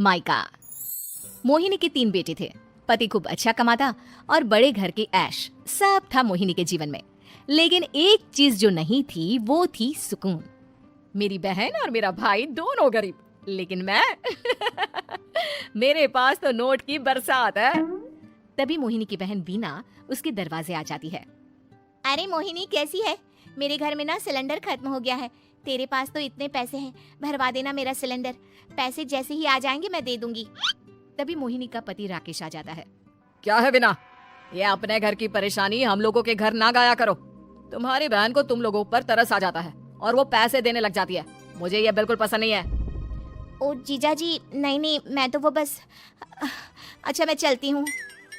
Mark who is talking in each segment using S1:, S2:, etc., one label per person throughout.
S1: Mica. Mohini के 3 बेटे थे। पति खूब अच्छा कमाता और बड़े घर के ऐश सब था मोहिनी के जीवन में। लेकिन एक चीज जो नहीं थी वो थी सुकून। मेरी बहन और मेरा भाई दोनों गरीब, लेकिन मैं मेरे पास तो नोट की बरसात है। तभी मोहिनी की बहन वीना उसके दरवाजे आ जाती है।
S2: अरे मोहिनी कैसी है? मेरे घर में ना सिलेंडर खत्म हो गया है। तेरे पास तो इतने पैसे हैं, भरवा देना मेरा सिलेंडर। पैसे जैसे ही आ जाएंगे मैं दे दूंगी।
S1: तभी मोहिनी का पति राकेश आ जाता है।
S3: क्या है वीना, ये अपने घर की परेशानी हम लोगों के घर ना गाया करो। तुम्हारी बहन को तुम लोगों पर तरस आ जाता है और वो पैसे देने लग जाती है। मुझे ये बिल्कुल पसंद नहीं है।
S2: ओ जीजा जी, नहीं, मैं तो वो बस अच्छा मैं चलती हूँ।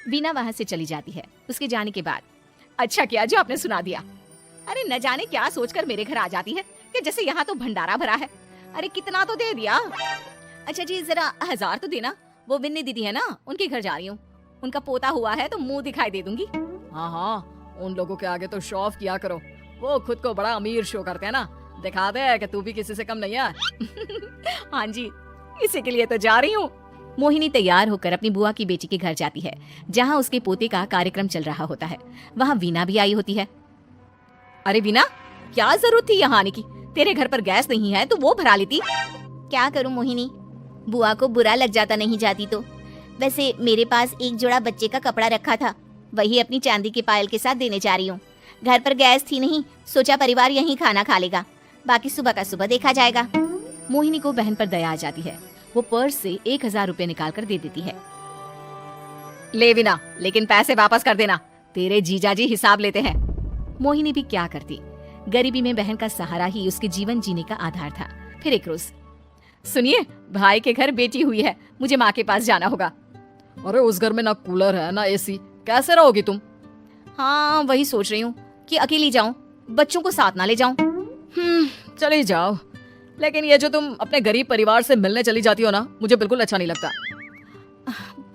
S1: वीना वहाँ से चली जाती है। उसके जाने के बाद अच्छा किया जो आपने सुना दिया। अरे न जाने क्या सोचकर मेरे घर आ जाती है कि जैसे यहाँ तो भंडारा भरा है। अरे कितना तो दे दिया। अच्छा जी जरा 1000 तो देना। वो बिन्नी दीदी है ना, उनके घर जा रही हूँ। उनका पोता हुआ है तो मुंह दिखाई दे दूंगी।
S3: हाँ, उन लोगों के आगे तो शो ऑफ किया करो। वो खुद को बड़ा अमीर शो करते हैं ना, दिखा दे कि तू भी किसी से कम नहीं है।
S1: हाँ जी, इसी के लिए तो जा रही हूँ। मोहिनी तैयार होकर अपनी बुआ की बेटी के घर जाती है, जहाँ उसके पोते का कार्यक्रम चल रहा होता है। वहाँ वीना भी आई होती है। अरे वीना, क्या जरूरत थी यहाँ आने की? तेरे घर पर गैस नहीं है तो वो भरा लेती।
S2: क्या करूँ मोहिनी, बुआ को बुरा लग जाता नहीं जाती तो। वैसे मेरे पास एक जोड़ा बच्चे का कपड़ा रखा था, वही अपनी चांदी के पायल के साथ देने जा रही हूँ। घर पर गैस थी नहीं, सोचा परिवार यहीं खाना खा लेगा, बाकी सुबह का सुबह देखा जाएगा।
S1: मोहिनी को बहन पर दया आ जाती है। वो पर्स से 1000 रुपए निकाल कर दे देती है।
S3: ले वीना, लेकिन पैसे वापस कर देना, तेरे जीजाजी हिसाब लेते हैं।
S1: मोहिनी भी क्या करती, गरीबी में बहन का सहारा ही उसके जीवन जीने का आधार था। फिर एक रोज, सुनिए भाई के घर बेटी हुई है, मुझे माँ के पास जाना होगा।
S3: अरे उस घर में ना कूलर है ना एसी, कैसे रहोगी तुम?
S1: हाँ वही सोच रही हूँ कि अकेली जाऊं, बच्चों को साथ ना ले जाऊं।
S3: चली जाओ, लेकिन ये जो तुम अपने गरीब परिवार से मिलने चली जाती हो ना, मुझे बिल्कुल अच्छा नहीं लगता।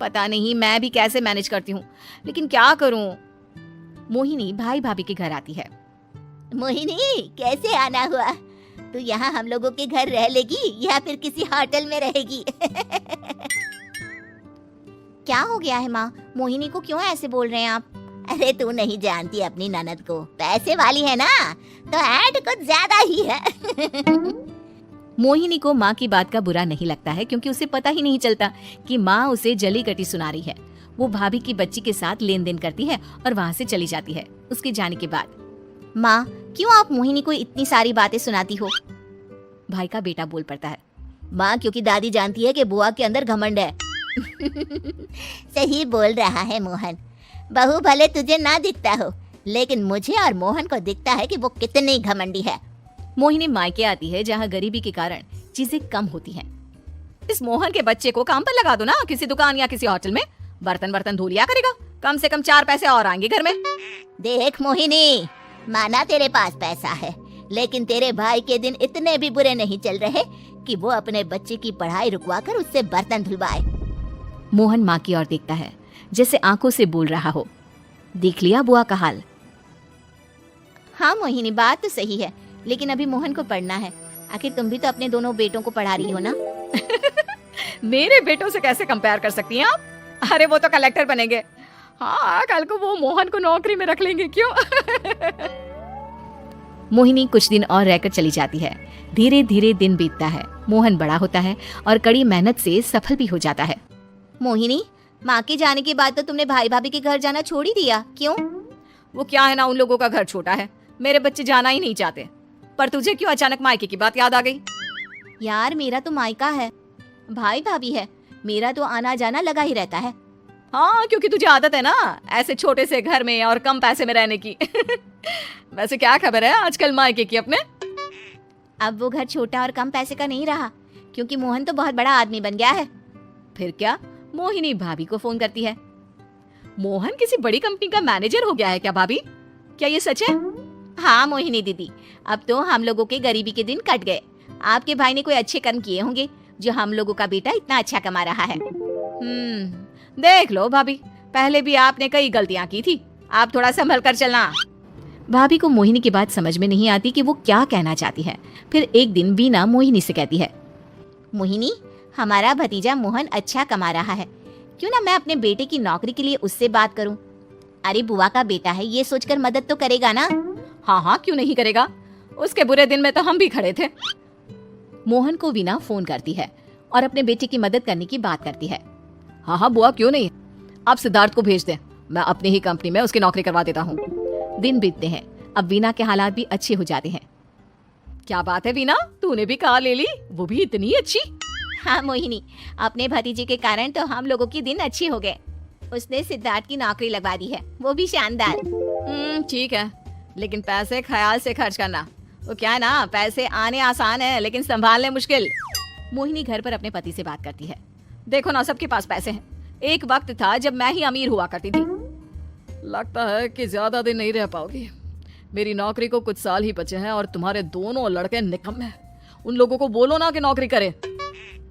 S1: पता नहीं मैं भी कैसे मैनेज करती हूँ, लेकिन क्या करूँ। मोहिनी भाई भाभी के घर आती है।
S2: मोहिनी कैसे आना हुआ? तू यहाँ हम लोगों के घर रह लेगी या फिर किसी होटल में रहेगी? क्या हो गया है माँ, मोहिनी को क्यों ऐसे बोल रहे हैं आप? अरे तू नहीं जानती अपनी ननद को, पैसे वाली है ना, तो ऐड कुछ ज्यादा ही है।
S1: मोहिनी को माँ की बात का बुरा नहीं लगता है, क्योंकि उसे पता ही नहीं चलता कि माँ उसे जली कटी सुना रही है। वो भाभी की बच्ची के साथ लेन देन करती है और वहाँ से चली जाती है। उसके जाने के बाद,
S2: माँ क्यों आप मोहिनी को इतनी सारी बातें सुनाती हो?
S1: भाई का बेटा बोल पड़ता है।
S2: माँ क्योंकि दादी जानती है कि बुआ के अंदर घमंड है। सही बोल रहा है मोहन, बहू भले तुझे ना दिखता हो, लेकिन मुझे और मोहन को दिखता है कि वो कितनी घमंडी है।
S1: मोहिनी मायके आती है, जहाँ गरीबी के कारण चीजें कम होती हैं। इस मोहन के बच्चे को काम पर लगा दो ना, किसी दुकान या किसी होटल में, बर्तन धो लिया करेगा, कम से कम 4 पैसे और आएंगे घर में।
S2: देख मोहिनी, माना तेरे पास पैसा है, लेकिन तेरे भाई के दिन इतने भी बुरे नहीं चल रहे कि वो अपने बच्चे की पढ़ाई रुकवा कर उससे बर्तन धुलवाए।
S1: मोहन माँ की ओर देखता है, जैसे आंखों से बोल रहा हो, देख लिया बुआ का हाल।
S2: हाँ मोहिनी, बात तो सही है, लेकिन अभी मोहन को पढ़ना है। आखिर तुम भी तो अपने दोनों बेटों को पढ़ा रही हो ना।
S3: मेरे बेटों से कैसे कंपेयर कर सकती हैं आप? अरे वो तो कलेक्टर बनेंगे। हाँ, कल को वो मोहन को नौकरी में रख लेंगे, क्यों?
S1: मोहिनी कुछ दिन और रहकर चली जाती है। धीरे धीरे दिन बीतता है, मोहन बड़ा होता है और कड़ी मेहनत से सफल भी हो जाता है।
S2: मोहिनी, माँ के जाने के बाद तो तुमने भाई भाभी के घर जाना छोड़ ही दिया, क्यों?
S3: वो क्या है ना, उन लोगों का घर छोटा है, मेरे बच्चे जाना ही नहीं चाहते। पर तुझे क्यों अचानक मायके की बात याद आ गई?
S2: यार मेरा तो मायका है, भाई भाभी है, मेरा तो आना जाना लगा ही रहता है।
S3: हाँ, क्योंकि तुझे आदत है ना ऐसे छोटे से घर में और कम पैसे में रहने की। वैसे क्या खबर है आजकल मायके की अपने?
S2: अब वो घर छोटा और कम पैसे का नहीं रहा, क्योंकि मोहन तो बहुत बड़ा आदमी बन गया है।
S1: फिर क्या? मोहिनी भाभी को फोन करती है। मोहन किसी बड़ी कंपनी का मैनेजर हो गया है क्या भाभी? क्या ये सच है?
S2: हाँ मोहिनी दीदी, अब तो हम लोगों के गरीबी के दिन कट गए। आपके भाई ने कोई अच्छे कर्म किए होंगे जो हम लोगों का बेटा इतना अच्छा कमा रहा है।
S3: देख लो भाभी, पहले भी आपने कई गलतियां की थी, आप थोड़ा संभल कर चलना।
S1: भाभी को मोहिनी की बात समझ में नहीं आती कि वो क्या कहना चाहती है। फिर एक दिन वीना मोहिनी से कहती है,
S2: मोहिनी, हमारा भतीजा मोहन अच्छा कमा रहा है, क्यों ना मैं अपने बेटे की नौकरी के लिए उससे बात करूं। अरे बुआ का बेटा है, ये सोचकर मदद तो करेगा ना।
S3: हाँ हाँ, क्यों नहीं करेगा, उसके बुरे दिन में तो हम भी खड़े थे।
S1: मोहन को वीना फोन करती है और अपने बेटे की मदद करने की बात करती है।
S3: हाँ हाँ बुआ, क्यों नहीं, आप सिद्धार्थ को भेज दें, मैं अपनी ही कंपनी में उसकी नौकरी करवा देता हूँ।
S1: दिन बीतते हैं, अब वीना के हालात भी अच्छे हो जाते हैं।
S3: क्या बात है वीना, तूने भी कार ले ली, वो भी इतनी अच्छी।
S2: हाँ मोहिनी, अपने भतीजे के कारण तो हम लोगों की दिन अच्छे हो गए। उसने सिद्धार्थ की नौकरी लगवा दी है, वो भी शानदार।
S3: ठीक है, लेकिन पैसे ख्याल से खर्च करना। वो क्या है ना, पैसे आने आसान है लेकिन संभालने मुश्किल।
S1: मोहिनी घर पर अपने पति से बात करती है।
S3: देखो ना, सबके पास पैसे हैं, एक वक्त था जब मैं ही अमीर हुआ करती थी। लगता है कि ज्यादा दिन नहीं रह पाओगी, मेरी नौकरी को कुछ साल ही बचे हैं और तुम्हारे दोनों लड़के निकम्मे हैं। उन लोगों को बोलो ना कि नौकरी करें।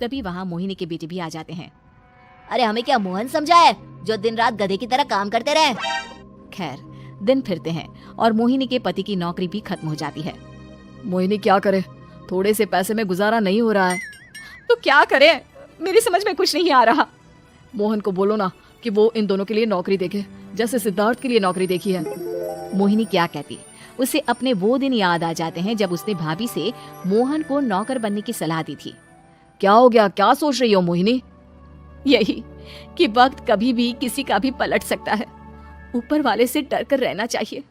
S1: तभी वहाँ मोहिनी के बेटे भी आ जाते हैं।
S2: अरे हमें क्या मोहन समझा है जो दिन रात गधे की तरह काम करते रहे।
S1: खैर, दिन फिरते हैं और मोहिनी के पति की नौकरी भी खत्म हो जाती है।
S3: मोहिनी क्या करे, थोड़े से पैसे में गुजारा नहीं हो रहा है, तो क्या करे, मेरी समझ में कुछ नहीं आ रहा। मोहन को बोलो ना कि वो इन दोनों के लिए नौकरी देखे, जैसे सिद्धार्थ के लिए नौकरी देखी है।
S1: मोहिनी क्या कहती, उसे अपने वो दिन याद आ जाते हैं जब उसने भाभी से मोहन को नौकर बनने की सलाह दी थी।
S3: क्या हो गया, क्या सोच रही हो मोहिनी?
S1: यही कि वक्त कभी भी किसी का भी पलट सकता है, ऊपर वाले से डर कर रहना चाहिए।